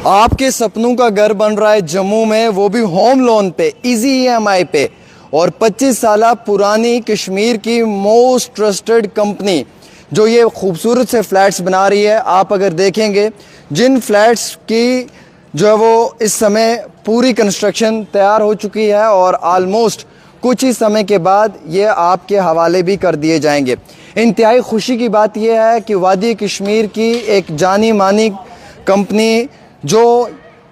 आपके सपनों का घर बन रहा है जम्मू में, वो भी होम लोन पे, इजी ईएमआई पे, और 25 साल पुरानी कश्मीर की मोस्ट ट्रस्टेड कंपनी जो ये खूबसूरत से फ्लैट्स बना रही है। आप अगर देखेंगे जिन फ्लैट्स की जो है वो इस समय पूरी कंस्ट्रक्शन तैयार हो चुकी है और आलमोस्ट कुछ ही समय के बाद ये आपके हवाले भी कर दिए जाएंगे। इंतहाई खुशी की बात यह है कि वादी कश्मीर की एक जानी मानी कंपनी जो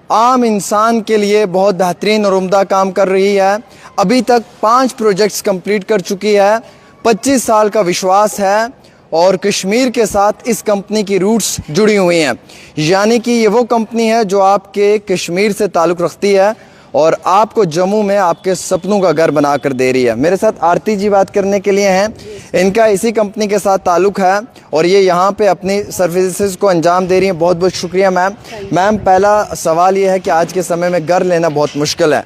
आम इंसान के लिए बहुत बेहतरीन और उम्दा काम कर रही है, अभी तक 5 प्रोजेक्ट्स कंप्लीट कर चुकी है। 25 साल का विश्वास है और कश्मीर के साथ इस कंपनी की रूट्स जुड़ी हुई हैं, यानी कि ये वो कंपनी है जो आपके कश्मीर से ताल्लुक़ रखती है और आपको जम्मू में आपके सपनों का घर बना कर दे रही है। मेरे साथ आरती जी बात करने के लिए हैं, इनका इसी कंपनी के साथ ताल्लुक़ है और ये यहाँ पे अपनी सर्विसेज को अंजाम दे रही हैं। बहुत बहुत शुक्रिया मैम। मैम, पहला सवाल ये है कि आज के समय में घर लेना बहुत मुश्किल है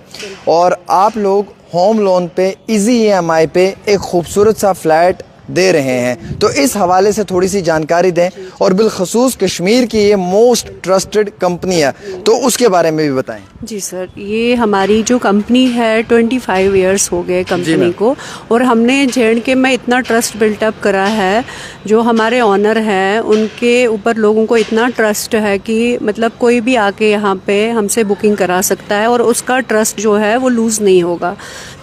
और आप लोग होम लोन पे, इजी ईएमआई पे एक खूबसूरत सा फ्लैट दे रहे हैं, तो इस हवाले से थोड़ी सी जानकारी दें और बिलखसूस कश्मीर की ये मोस्ट ट्रस्टेड कंपनी है तो उसके बारे में भी बताएं। जी सर, ये हमारी जो कंपनी है 25 इयर्स हो गए कंपनी को, और हमने जे.एंड.के में इतना ट्रस्ट बिल्टअप करा है। जो हमारे ऑनर हैं उनके ऊपर लोगों को इतना ट्रस्ट है कि मतलब कोई भी आके यहाँ पे हमसे बुकिंग करा सकता है और उसका ट्रस्ट जो है वो लूज़ नहीं होगा।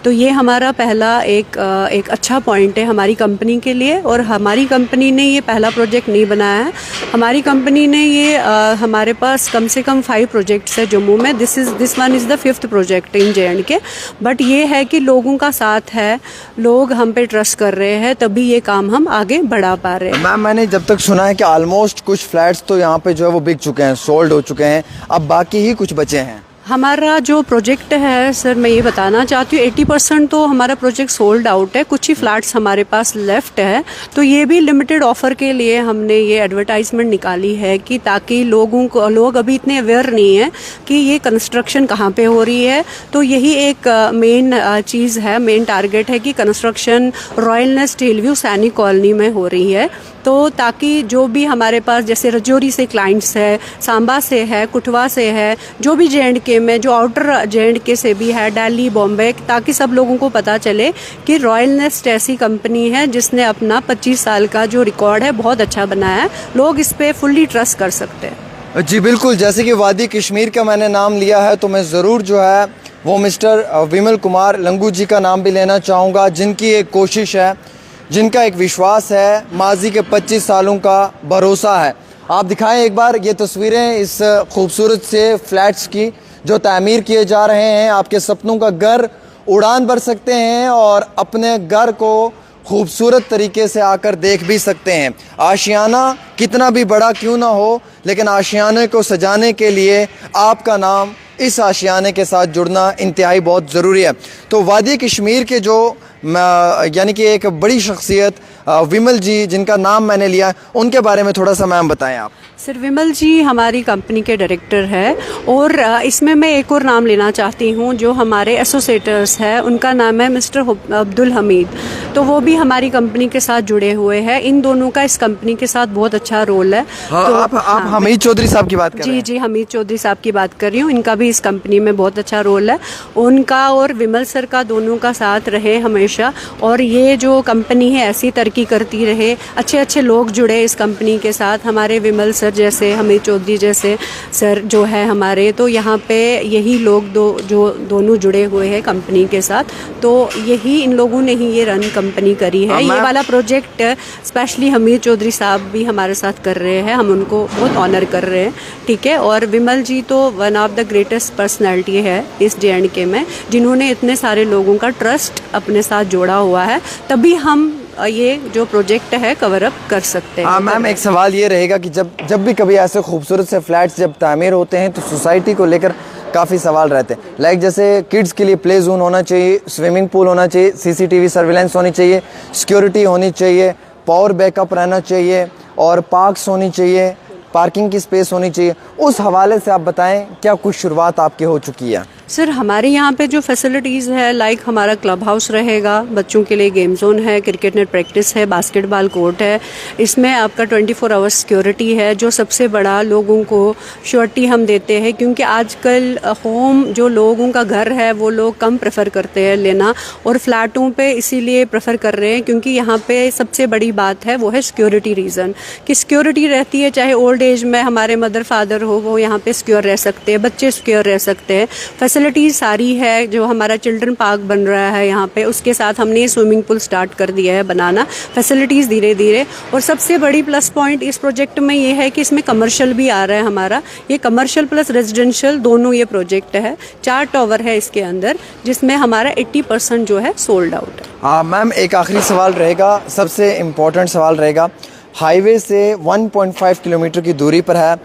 तो ये हमारा पहला एक अच्छा पॉइंट है हमारी कंपनी के लिए। और हमारी कंपनी ने ये पहला प्रोजेक्ट नहीं बनाया है, हमारी कंपनी ने ये हमारे पास कम से कम 5 प्रोजेक्ट्स है जम्मू में। This one is the 5th project in J&K. But ये है कि लोगों का साथ है, लोग हम पे ट्रस्ट कर रहे हैं, तभी ये काम हम आगे बढ़ा पा रहे हैं। मैम, मैंने जब तक सुना है कि ऑलमोस्ट कुछ फ्लैट्स तो यहाँ पे जो है वो बिक चुके हैं, सोल्ड हो चुके हैं, अब बाकी ही कुछ बचे हैं। हमारा जो प्रोजेक्ट है सर, मैं ये बताना चाहती हूँ 80% तो हमारा प्रोजेक्ट सोल्ड आउट है, कुछ ही फ्लैट्स हमारे पास लेफ्ट है। तो ये भी लिमिटेड ऑफर के लिए हमने ये एडवर्टाइजमेंट निकाली है कि ताकि लोग अभी इतने अवेयर नहीं है कि ये कंस्ट्रक्शन कहाँ पे हो रही है। तो यही एक मेन चीज़ है, मेन टारगेट है कि कंस्ट्रक्शन रॉयल नेस्ट हिलव्यू सैनिक कॉलोनी में हो रही है। तो ताकि जो भी हमारे पास जैसे रजौरी से क्लाइंट्स है, सांबा से है, कुटवा से है, जो भी जे.एंड.के में, जो आउटर जे.एंड.के से भी है, दिल्ली, बॉम्बे, ताकि सब लोगों को पता चले कि रॉयल नेस्ट ऐसी कंपनी है जिसने अपना 25 साल का जो रिकॉर्ड है बहुत अच्छा बनाया है। लोग इस पे फुल्ली ट्रस्ट कर सकते हैं। जी बिल्कुल, जैसे कि वादी कश्मीर का मैंने नाम लिया है तो मैं ज़रूर जो है वो मिस्टर विमल कुमार लंगू जी का नाम भी लेना चाहूँगा, जिनकी एक कोशिश है, जिनका एक विश्वास है, माजी के 25 सालों का भरोसा है। आप दिखाएं एक बार ये तस्वीरें इस खूबसूरत से फ्लैट्स की जो तामीर किए जा रहे हैं। आपके सपनों का घर उड़ान भर सकते हैं और अपने घर को खूबसूरत तरीके से आकर देख भी सकते हैं। आशियाना कितना भी बड़ा क्यों ना हो, लेकिन आशियाने को सजाने के लिए आपका नाम इस आशियाने के साथ जुड़ना इंतहाई बहुत ज़रूरी है। तो वादी कश्मीर के जो यानी कि एक बड़ी शख्सियत विमल जी, जिनका नाम मैंने लिया, उनके बारे में थोड़ा सा मैम बताएं आप। सर, विमल जी हमारी कंपनी के डायरेक्टर है और इसमें मैं एक और नाम लेना चाहती हूँ जो हमारे एसोसिएटर्स है, उनका नाम है मिस्टर अब्दुल हमीद। तो वो भी हमारी कंपनी के साथ जुड़े हुए हैं। इन दोनों का इस कंपनी के साथ बहुत अच्छा रोल है। हाँ, तो आप हमीद चौधरी साहब की बात कर रहे हैं? जी, हमीद चौधरी साहब की बात कर रही हूँ। इनका भी इस कंपनी में बहुत अच्छा रोल है। उनका और विमल सर का दोनों का साथ रहे हमेशा, और ये जो कंपनी है ऐसी तरक्की करती रहे, अच्छे अच्छे लोग जुड़े इस कंपनी के साथ। हमारे विमल सर जैसे, हमीद चौधरी जैसे सर जो है हमारे, तो यहाँ पे यही लोग दोनों जुड़े हुए हैं कंपनी के साथ। तो यही इन लोगों ने ही ये रन कंपनी करी है। ये वाला प्रोजेक्ट स्पेशली हमीद चौधरी साहब भी हमारे साथ कर रहे हैं, हम उनको बहुत ऑनर कर रहे हैं। ठीक है। और विमल जी तो one of the greatest personality है इस जे.एंड.के में, जिन्होंने इतने सारे लोगों का ट्रस्ट अपने साथ जोड़ा हुआ है, तभी हम ये जो प्रोजेक्ट है कवर अप कर सकते हैं। हाँ मैम, एक सवाल ये रहेगा कि जब भी कभी ऐसे खूबसूरत से फ्लैट्स जब तामीर होते हैं तो सोसाइटी को लेकर काफ़ी सवाल रहते हैं। लाइक जैसे किड्स के लिए प्ले जोन होना चाहिए, स्विमिंग पूल होना चाहिए, सीसीटीवी सर्विलेंस होनी चाहिए, सिक्योरिटी होनी चाहिए, पावर बैकअप रहना चाहिए और पार्क्स होनी चाहिए, पार्किंग की स्पेस होनी चाहिए। उस हवाले से आप बताएं क्या कुछ शुरुआत आपकी हो चुकी है? सर हमारे यहाँ पे जो फैसिलिटीज़ है लाइक हमारा क्लब हाउस रहेगा, बच्चों के लिए गेम जोन है, क्रिकेट नेट प्रैक्टिस है, बास्केटबॉल कोर्ट है, इसमें आपका 24 आवर्स सिक्योरिटी है। जो सबसे बड़ा लोगों को श्योरिटी हम देते हैं, क्योंकि आजकल होम जो लोगों का घर है वो लोग कम प्रेफर करते हैं लेना, और फ्लैटों पे इसीलिए प्रेफर कर रहे हैं क्योंकि यहाँ पे सबसे बड़ी बात है वो है सिक्योरिटी रीज़न, कि सिक्योरिटी रहती है। चाहे ओल्ड एज में हमारे मदर फादर हो वो यहाँ पे सिक्योर रह सकते हैं, बच्चे सिक्योर रह सकते हैं। फैसिलिटीज़ सारी है। जो हमारा चिल्ड्रन पार्क बन रहा है यहाँ पे, उसके साथ हमने स्विमिंग पूल स्टार्ट कर दिया है बनाना, फैसिलिटीज़ धीरे धीरे। और सबसे बड़ी प्लस पॉइंट इस प्रोजेक्ट में ये है कि इसमें कमर्शियल भी आ रहा है हमारा, ये कमर्शियल प्लस रेजिडेंशियल दोनों ये प्रोजेक्ट है। 4 टावर है इसके अंदर, जिसमें हमारा 80% जो है सोल्ड आउट है। मैम एक आखिरी सवाल रहेगा, सबसे इम्पोर्टेंट सवाल रहेगा। हाईवे से 1.5 किलोमीटर की दूरी पर है,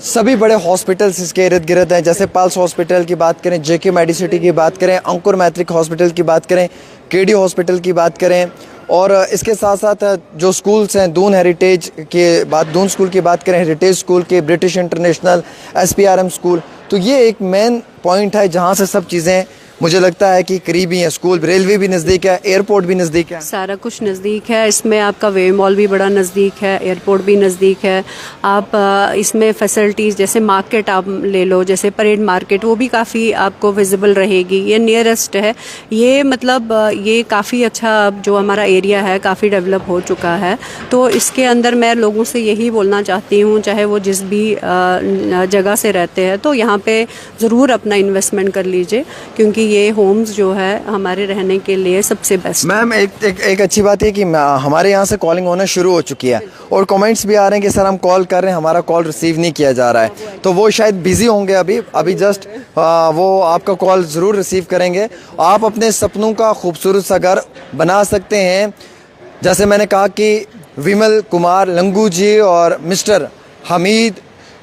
सभी बड़े हॉस्पिटल्स इसके इर्द गिर्द हैं, जैसे पल्स हॉस्पिटल की बात करें, जेके मेडिसिटी की बात करें, अंकुर मैट्रिक हॉस्पिटल की बात करें, केडी हॉस्पिटल की बात करें, और इसके साथ साथ जो स्कूल्स हैं, दून हेरिटेज के बात, दून स्कूल की बात करें, हेरिटेज स्कूल के, ब्रिटिश इंटरनेशनल, SPRM स्कूल, तो ये एक मेन पॉइंट है जहाँ से सब चीज़ें मुझे लगता है कि करीबी है। स्कूल, रेलवे भी नज़दीक है, एयरपोर्ट भी नज़दीक है, सारा कुछ नज़दीक है। इसमें आपका वे मॉल भी बड़ा नज़दीक है, एयरपोर्ट भी नज़दीक है। आप इसमें फैसिलिटीज़ जैसे मार्केट आप ले लो, जैसे परेड मार्केट, वो भी काफ़ी आपको विजिबल रहेगी। ये नियरेस्ट है, ये मतलब ये काफ़ी अच्छा जो हमारा एरिया है काफ़ी डेवलप हो चुका है। तो इसके अंदर मैं लोगों से यही बोलना चाहती हूँ, चाहे वो जिस भी जगह से रहते हैं, तो यहाँ पे ज़रूर अपना इन्वेस्टमेंट कर लीजिए, क्योंकि ये होम्स जो है हमारे रहने के लिए सबसे बेस्ट। मैम एक अच्छी बात है कि हमारे यहाँ से कॉलिंग होना शुरू हो चुकी है और कमेंट्स भी आ रहे हैं कि सर हम कॉल कर रहे हैं, हमारा कॉल रिसीव नहीं किया जा रहा है, तो वो शायद बिजी होंगे अभी जस्ट वो आपका कॉल ज़रूर रिसीव करेंगे। आप अपने सपनों का खूबसूरत सा घर बना सकते हैं। जैसे मैंने कहा कि विमल कुमार लंगू जी और मिस्टर हमीद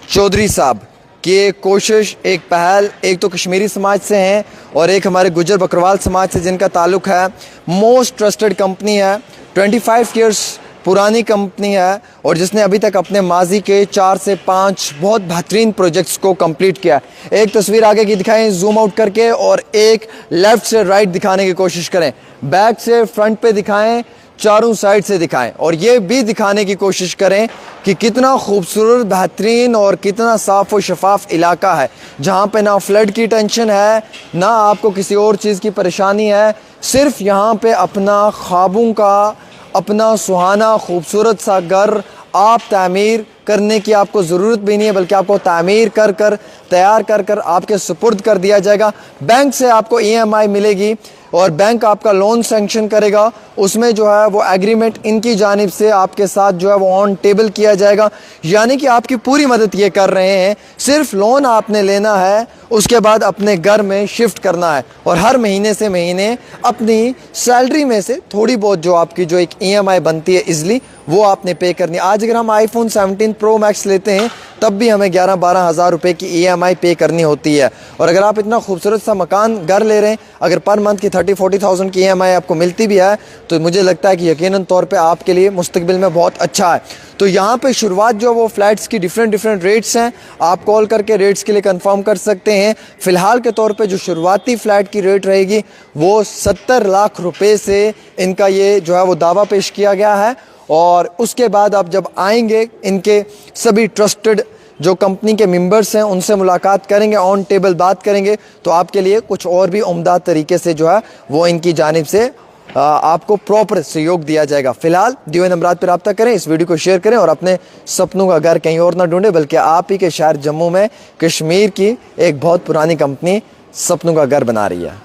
चौधरी साहब कि एक कोशिश, एक पहल, एक तो कश्मीरी समाज से हैं और एक हमारे गुजर बकरवाल समाज से जिनका ताल्लुक़ है। मोस्ट ट्रस्टेड कंपनी है, 25 ईयर्स पुरानी कंपनी है, और जिसने अभी तक अपने माजी के 4 से 5 बहुत बेहतरीन प्रोजेक्ट्स को कंप्लीट किया। एक तस्वीर आगे की दिखाएं जूम आउट करके, और एक लेफ़्ट से राइट दिखाने की कोशिश करें, बैक से फ्रंट पे दिखाएं, चारों साइड से दिखाएं, और ये भी दिखाने की कोशिश करें कि कितना खूबसूरत, बेहतरीन और कितना साफ़ और शफाफ इलाका है, जहाँ पे ना फ्लड की टेंशन है, ना आपको किसी और चीज़ की परेशानी है। सिर्फ यहाँ पे अपना ख्वाबों का, अपना सुहाना खूबसूरत सा घर आप तामीर करने की आपको ज़रूरत भी नहीं है, बल्कि आपको तामीर कर कर, तैयार कर कर आपके सुपुर्द कर दिया जाएगा। बैंक से आपको EMI मिलेगी और बैंक आपका लोन सैंक्शन करेगा, उसमें जो है वो एग्रीमेंट इनकी जानिब से आपके साथ जो है वो ऑन टेबल किया जाएगा। यानी कि आपकी पूरी मदद ये कर रहे हैं, सिर्फ लोन आपने लेना है, उसके बाद अपने घर में शिफ्ट करना है, और हर महीने से महीने अपनी सैलरी में से थोड़ी बहुत जो आपकी जो एक EMI बनती है इजली, वो आपने पे करनी है। आज अगर हम iPhone 17 Pro Max लेते हैं तब भी हमें 11-12 हज़ार रुपये की EMI पे करनी होती है। और अगर आप इतना खूबसूरत सा मकान घर ले रहे हैं, अगर पर मंथ की 30-40,000 की EMI आपको मिलती भी है, तो मुझे लगता है कि यकीनन तौर पे आपके लिए मुस्तकबिल में बहुत अच्छा है। तो यहाँ पे शुरुआत जो वो फ्लैट्स की डिफरेंट रेट्स हैं, आप कॉल करके रेट्स के लिए कंफर्म कर सकते हैं। फ़िलहाल के तौर पे जो शुरुआती फ़्लैट की रेट रहेगी वो 70 लाख रुपए से इनका ये जो है वो दावा पेश किया गया है, और उसके बाद आप जब आएंगे, इनके सभी ट्रस्टेड जो कंपनी के मेंबर्स हैं उनसे मुलाकात करेंगे, ऑन टेबल बात करेंगे, तो आपके लिए कुछ और भी उम्दा तरीके से जो है वो इनकी जानिब से आपको प्रॉपर सहयोग दिया जाएगा। फिलहाल दिए हुए नंबरात पर रब्ता करें, इस वीडियो को शेयर करें, और अपने सपनों का घर कहीं और ना ढूंढें, बल्कि आप ही के शहर जम्मू में कश्मीर की एक बहुत पुरानी कंपनी सपनों का घर बना रही है।